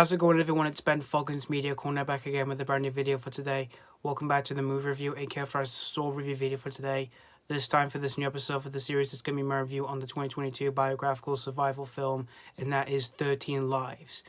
How's it going, everyone? It's Ben Falcons Media calling back again with a brand new video for today. Welcome back to the movie review, aka for our soul review video for today. This time for this new episode for the series, it's going to be my review on the 2022 biographical survival film, and that is 13 Lives.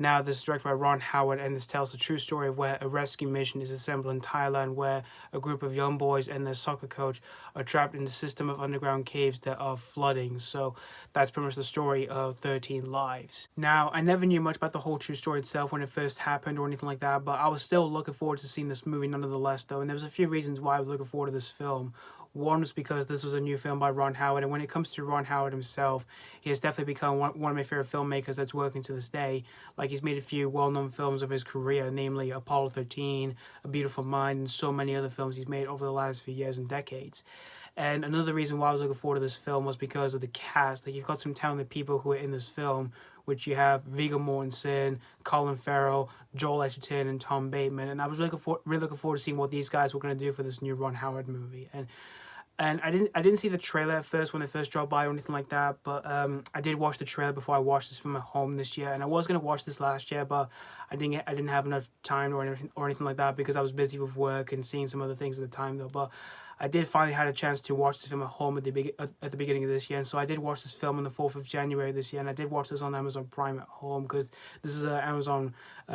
Now, this is directed by Ron Howard, and this tells the true story of where a rescue mission is assembled in Thailand, where a group of young boys and their soccer coach are trapped in the system of underground caves that are flooding. So that's pretty much the story of 13 Lives. Now, I never knew much about the whole true story itself when it first happened or anything like that, but I was still looking forward to seeing this movie nonetheless, though, and there was a few reasons why I was looking forward to this film. One was because this was a new film by Ron Howard, and when it comes to Ron Howard himself, he has definitely become one of my favorite filmmakers that's working to this day. Like, he's made a few well-known films of his career, namely Apollo 13, A Beautiful Mind, and so many other films he's made over the last few years and decades. And another reason why I was looking forward to this film was because of the cast. Like, you've got some talented people who are in this film, which you have Viggo Mortensen, Collin Farrell, Joel Edgerton, and Tom Bateman. And I was really looking forward to seeing what these guys were going to do for this new Ron Howard movie. And I didn't see the trailer at first when it first dropped by or anything like that, but I did watch the trailer before I watched this film at home this year, and I was gonna watch this last year, but I didn't have enough time or anything like that because I was busy with work and seeing some other things at the time though. But I did finally had a chance to watch this film at home at the beginning of this year, and so I did watch this film on the 4th of January this year, and I did watch this on Amazon Prime at home because this is an Amazon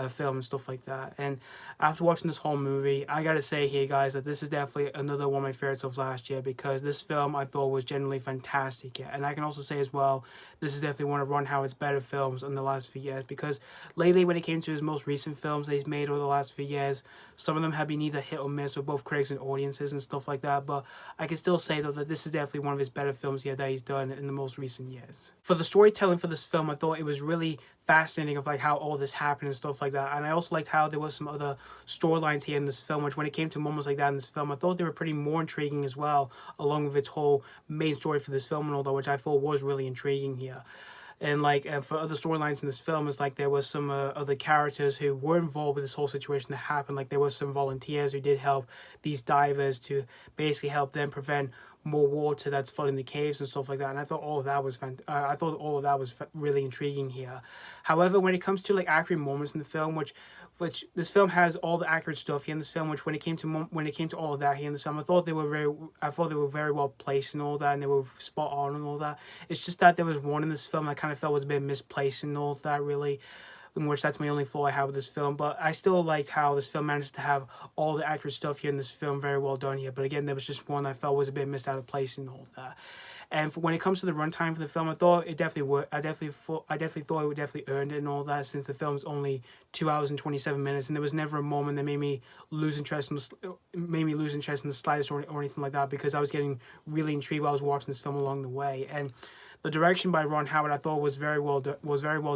film and stuff like that. And after watching this whole movie, I gotta say here, guys, that this is definitely another one of my favorites of last year because this film I thought was genuinely fantastic. Yeah. And I can also say as well, this is definitely one of Ron Howard's better films in the last few years because lately when it came to his most recent films that he's made over the last few years, some of them have been either hit or miss with both critics and audiences and stuff like that. But I can still say though that this is definitely one of his better films here that he's done in the most recent years. For the storytelling for this film, I thought it was really fascinating of like how all this happened and stuff like that. And I also liked how there was some other storylines here in this film, which when it came to moments like that in this film, I thought they were pretty more intriguing as well, along with its whole main story for this film and all that, which I thought was really intriguing here. And like for other storylines in this film, it's like there was some other characters who were involved with this whole situation that happened. Like there was some volunteers who did help these divers to basically help them prevent more water that's flooding the caves and stuff like that. And I thought all of that was really intriguing here. However, when it comes to like accurate moments in the film, which this film has all the accurate stuff here in this film, which when it came to all of that here in this film, I thought they were very well placed and all that, and they were spot on and all that. It's just that there was one in this film I kind of felt was a bit misplaced and all that, really, in which that's my only flaw I have with this film. But I still liked how this film managed to have all the accurate stuff here in this film very well done here. But again, there was just one I felt was a bit missed out of place and all that. And when it comes to the runtime for the film, I thought it definitely worked. I definitely thought it would definitely earned it and all that, since the film's only 2 hours and 27 minutes, and there was never a moment that made me lose interest in the slightest or anything like that, because I was getting really intrigued while I was watching this film along the way. And the direction by Ron Howard I thought was very well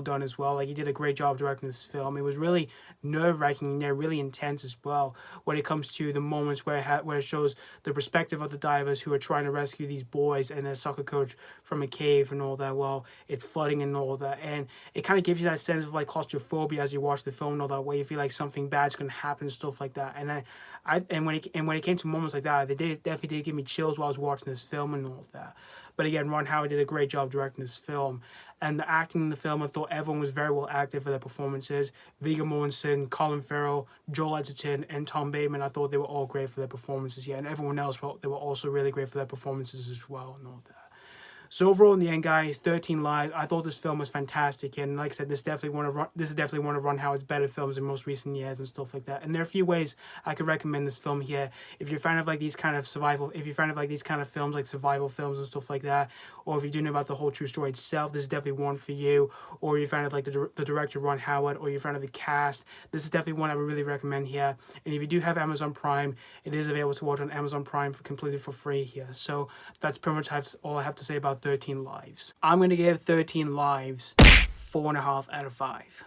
done as well. Like, he did a great job directing this film. It was really nerve-wracking and really intense as well when it comes to the moments where it shows the perspective of the divers who are trying to rescue these boys and their soccer coach from a cave and all that while it's flooding and all that. And it kind of gives you that sense of like claustrophobia as you watch the film and all that, where you feel like something bad's going to happen and stuff like that. And when it came to moments like that, definitely did give me chills while I was watching this film and all that. But again, Ron Howard did a great job directing this film. And the acting in the film, I thought everyone was very well acted for their performances. Viggo Mortensen, Collin Farrell, Joel Edgerton, and Tom Bateman, I thought they were all great for their performances here. And everyone else, well, they were also really great for their performances as well and all that. So overall, in the end, guys, 13 Lives, I thought this film was fantastic, and like I said, this is definitely one of Ron Howard's better films in most recent years and stuff like that. And there are a few ways I could recommend this film here. If you're a fan of like these kind of films, like survival films and stuff like that, or if you do know about the whole true story itself, this is definitely one for you. Or you're a fan of like the director Ron Howard, or you're a fan of the cast, this is definitely one I would really recommend here. And if you do have Amazon Prime, it is available to watch on Amazon Prime completely for free here. So that's pretty much all I have to say about 13 Lives. I'm going to give 13 Lives 4.5 out of 5.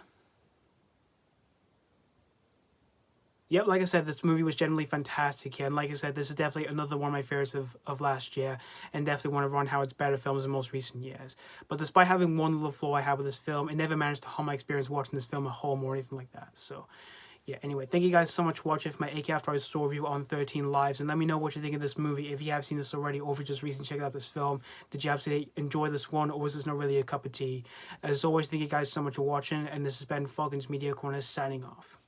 Yep, like I said, this movie was generally fantastic here. And like I said, this is definitely another one of my favorites of last year, and definitely one of Ron Howard's better films in most recent years. But despite having one little flaw I have with this film, it never managed to harm my experience watching this film at home or anything like that. So yeah, anyway, thank you guys so much for watching for my AK After Hours store review on 13 Lives, and let me know what you think of this movie, if you have seen this already, or if you just recently checked out this film. Did you absolutely enjoy this one, or was this not really a cup of tea? As always, thank you guys so much for watching, and this has been Falcons Media Corner signing off.